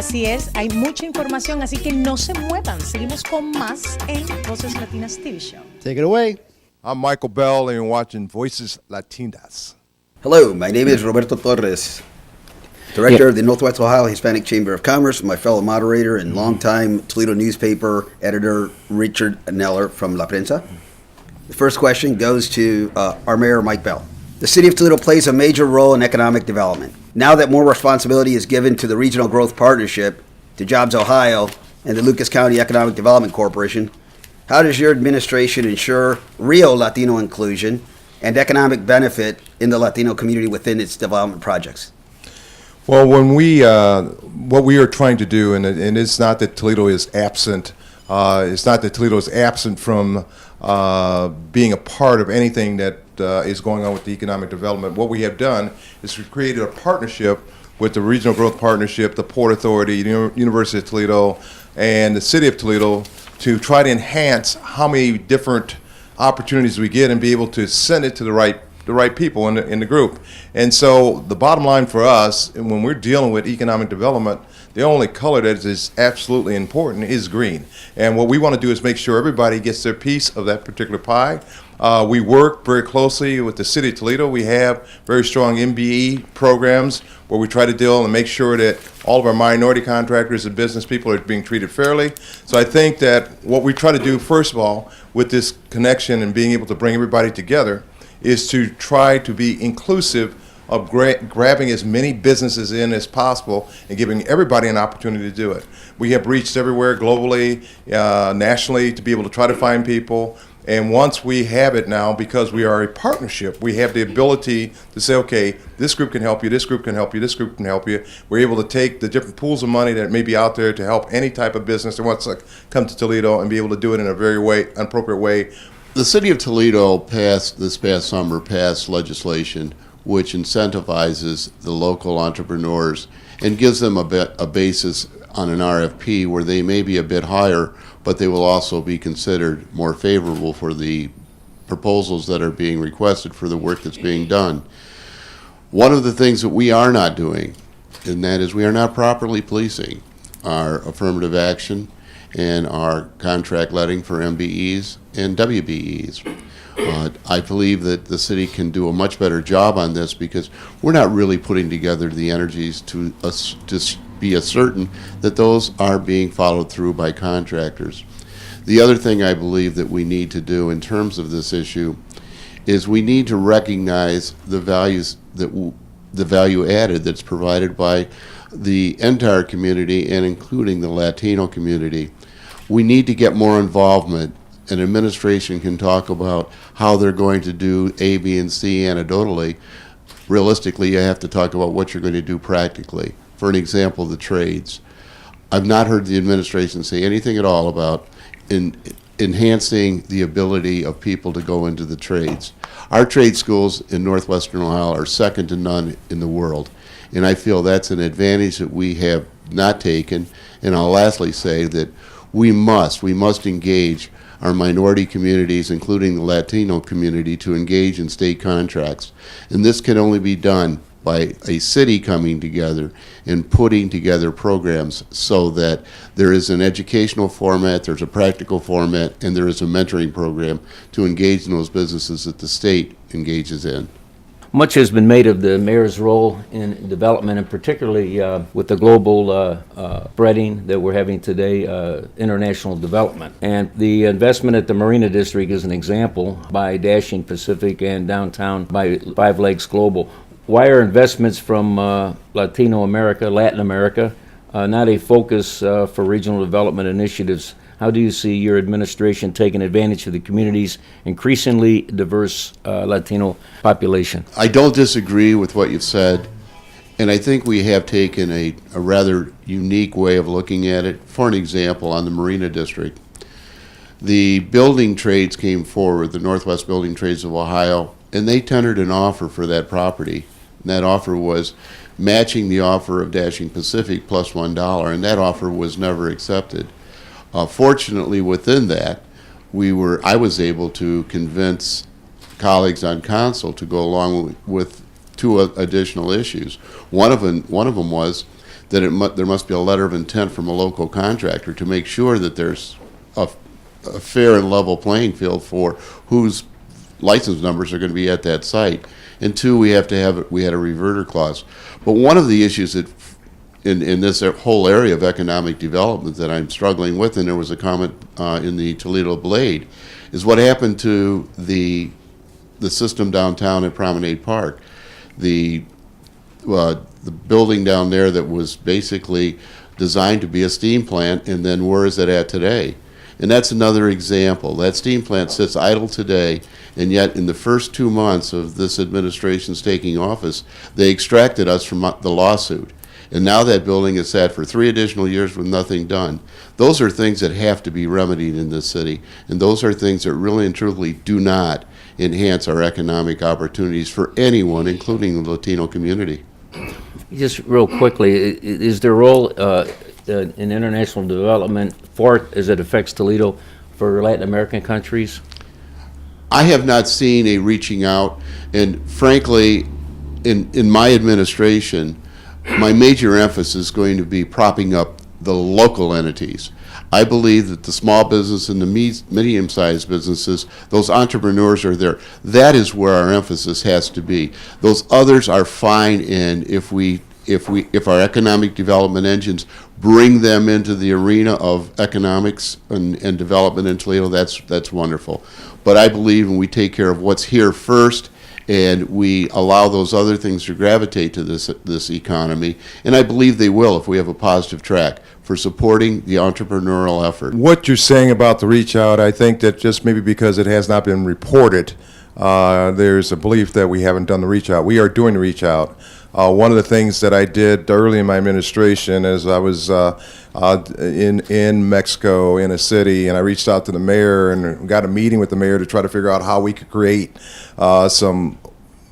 Así es, hay mucha información, así que no se muevan. Seguimos con más en Voces Latinas TV Show. Take it away. I'm Michael Bell, and you're watching Voices Latinas. Hello, my name is Roberto Torres, Director of the Northwest Ohio Hispanic Chamber of Commerce, my fellow moderator and longtime Toledo newspaper editor Richard Neller from La Prensa. The first question goes to our Mayor, Mike Bell. The City of Toledo plays a major role in economic development. Now that more responsibility is given to the Regional Growth Partnership, to Jobs Ohio, and the Lucas County Economic Development Corporation, how does your administration ensure real Latino inclusion and economic benefit in the Latino community within its development projects? Well, when what we are trying to do, and it's not that Toledo is absent, from being a part of anything that is going on with the economic development. What we have done is we created a partnership with the Regional Growth Partnership, the Port Authority, the University of Toledo, and the City of Toledo to try to enhance how many different opportunities we get and be able to send it to the right people in the group. And so the bottom line for us, when we're dealing with economic development, the only color that is absolutely important is green. And what we want to do is make sure everybody gets their piece of that particular pie. We work very closely with the City of Toledo. We have very strong MBE programs where we try to deal and make sure that all of our minority contractors and business people are being treated fairly. So I think that what we try to do, first of all, with this connection and being able to bring everybody together is to try to be inclusive of grabbing as many businesses in as possible and giving everybody an opportunity to do it. We have reached everywhere globally, nationally, to be able to try to find people. And once we have it now, because we are a partnership, we have the ability to say, okay, this group can help you, this group can help you, this group can help you. We're able to take the different pools of money that may be out there to help any type of business that wants to come to Toledo and be able to do it in a very appropriate way. The City of Toledo this past summer passed legislation which incentivizes the local entrepreneurs and gives them a basis on an RFP where they may be a bit higher, but they will also be considered more favorable for the proposals that are being requested for the work that's being done. One of the things that we are not doing, and that is we are not properly policing our affirmative action and our contract letting for MBEs and WBEs. I believe that the city can do a much better job on this because we're not really putting together the energies to just be certain that those are being followed through by contractors. The other thing I believe that we need to do in terms of this issue is we need to recognize the values the value added that's provided by the entire community and including the Latino community. We need to get more involvement. An administration can talk about how they're going to do A, B, and C anecdotally. Realistically, you have to talk about what you're going to do practically. For an example, the trades. I've not heard the administration say anything at all about enhancing the ability of people to go into the trades. Our trade schools in Northwestern Ohio are second to none in the world, and I feel that's an advantage that we have not taken. And I'll lastly say that we must engage our minority communities, including the Latino community, to engage in state contracts. And this can only be done by a city coming together and putting together programs so that there is an educational format, there's a practical format, and there is a mentoring program to engage in those businesses that the state engages in. Much has been made of the mayor's role in development, and particularly with the global spreading that we're having today, international development. And the investment at the Marina District is an example by Dashing Pacific and downtown by Five Lakes Global. Why are investments from Latin America, not a focus for regional development initiatives? How do you see your administration taking advantage of the community's increasingly diverse Latino population? I don't disagree with what you've said, and I think we have taken a rather unique way of looking at it. For an example, on the Marina District, the building trades came forward, the Northwest Building Trades of Ohio, and they tendered an offer for that property. And that offer was matching the offer of Dashing Pacific plus $1, and that offer was never accepted. Fortunately, within that, I was able to convince colleagues on council to go along with two additional issues. One of them was that there must be a letter of intent from a local contractor to make sure that there's a fair and level playing field for whose license numbers are going to be at that site. And two, we had a reverter clause. But one of the issues that in this whole area of economic development that I'm struggling with, and there was a comment in the Toledo Blade, is what happened to the system downtown at Promenade Park. The building down there that was basically designed to be a steam plant, and then where is it at today? And that's another example. That steam plant sits idle today, and yet in the first 2 months of this administration's taking office, they extracted us from the lawsuit. And now that building is sat for 3 additional years with nothing done. Those are things that have to be remedied in this city, and those are things that really and truly do not enhance our economic opportunities for anyone, including the Latino community. Just real quickly, is there a role in international development as it affects Toledo for Latin American countries? I have not seen a reaching out, and frankly, in my administration, my major emphasis is going to be propping up the local entities. I believe that the small business and the medium-sized businesses, those entrepreneurs are there. That is where our emphasis has to be. Those others are fine, and if our economic development engines bring them into the arena of economics and development in Toledo, that's wonderful. But I believe when we take care of what's here first, and we allow those other things to gravitate to this economy, and I believe they will if we have a positive track for supporting the entrepreneurial effort. What you're saying about the reach out, I think that just maybe because it has not been reported, there's a belief that we haven't done the reach out. We are doing the reach out. One of the things that I did early in my administration is I was in Mexico, in a city, and I reached out to the mayor and got a meeting with the mayor to try to figure out how we could create some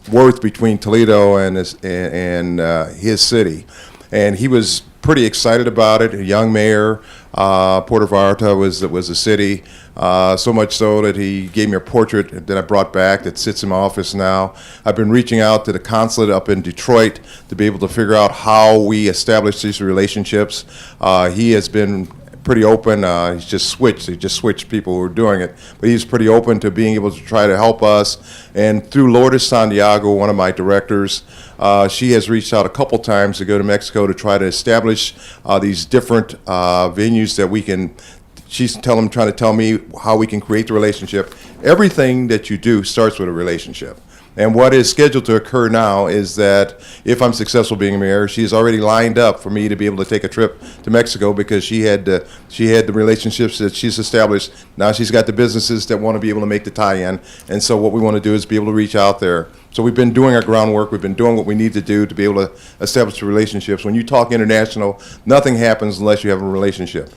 worth between Toledo and his city. And he was pretty excited about it. A young mayor, Puerto Vallarta was a city, so much so that he gave me a portrait that I brought back that sits in my office now. I've been reaching out to the consulate up in Detroit to be able to figure out how we establish these relationships. He has been pretty open. He just switched people who were doing it, but he's pretty open to being able to try to help us. And through Lourdes Santiago, one of my directors, she has reached out a couple times to go to Mexico to try to establish these different venues that we can. She's trying to tell me how we can create the relationship. Everything that you do starts with a relationship. And what is scheduled to occur now is that if I'm successful being mayor, she's already lined up for me to be able to take a trip to Mexico because she had the relationships that she's established. Now she's got the businesses that want to be able to make the tie-in. And so what we want to do is be able to reach out there. So we've been doing our groundwork. We've been doing what we need to do to be able to establish the relationships. When you talk international, nothing happens unless you have a relationship.